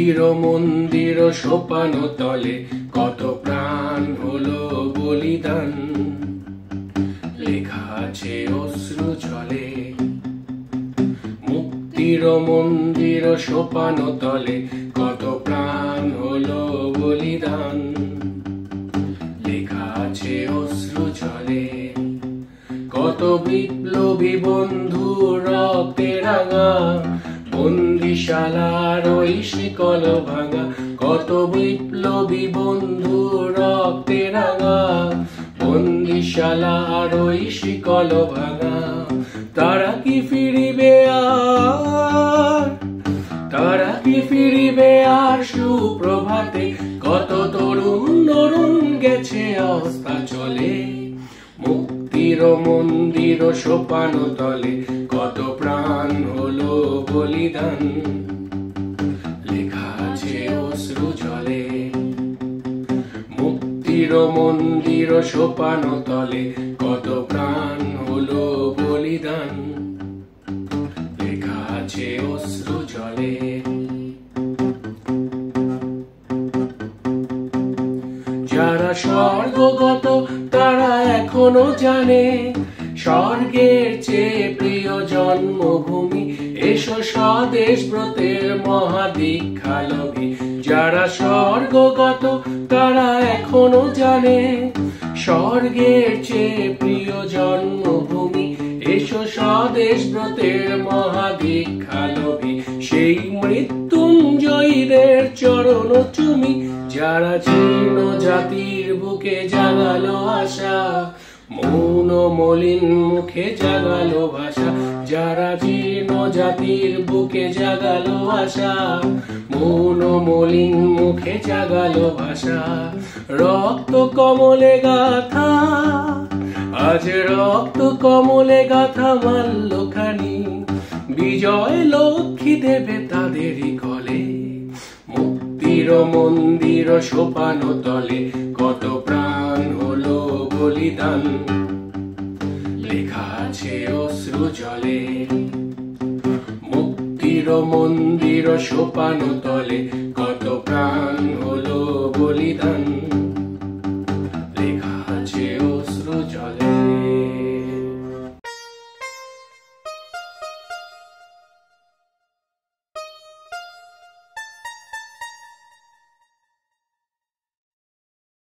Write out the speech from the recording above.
মুক্তির মন্দির সোপান তলে কত প্রাণ হলো বলিদান, লেখা আছে অশ্রু জলে। মুক্তির মন্দির সোপান তলে কত প্রাণ হলো বলিদান, লেখা আছে অশ্রু জলে। কত বিপ্লবী বন্ধু রক্তে রাঙা, বন্দিশালার ওই শিকল ভাঙা। কত বিপ্লবী বন্ধু রক্তে রাঙা, বন্দিশালার ওই শিকল ভাঙা। তারা কি ফিরিবে আর, তারা কি ফিরিবে আর সুপ্রভাতে? কত তরুণ তরুণ গেছে অস্তা চলে। মুক্তির মন্দির সোপান তলে কত প্রাণ হলো বলিদান, লেখা আছে অশ্রু জলে। মুক্তির মন্দির সোপান তলে কত প্রাণ হলো বলিদান, লেখা আছে অশ্রু জলে। যারা স্বর্গগত তারা এখনো জানে, স্বর্গের চেয়ে প্রিয় জন্মভূমি। এসো স্বদেশ ব্রতের মহাদীক্ষা লভি। যারা স্বর্গগত তারা এখনো জানে, স্বর্গের চেয়ে প্রিয় জন্মভূমি। এসো স্বদেশ ব্রতের মহাদীক্ষা লভি। সেই মৃত্যুঞ্জয়ীদের চরণ চুমি, যারা জীর্ণ জাতির বুকে জাগালো আশা, মৌন মলিন মুখে জাগালো ভাষা। যারা জীর্ণ জাতির বুকে জাগালো আশা, মৌন মলিন মুখে জাগালো ভাষা। রক্ত কমলে গাথা, আজ রক্ত কমলে গাথা মাল্যখানি। বিজয় লক্ষ্মী দেবে তাদেরই কলে। মুক্তির মন্দির সোপান তলে কত প্রাণ হলো বলিদান, লেখা আছে অশ্রু জলে। মুক্তির মন্দির সোপান তলে কত প্রাণ হলো বলিদান।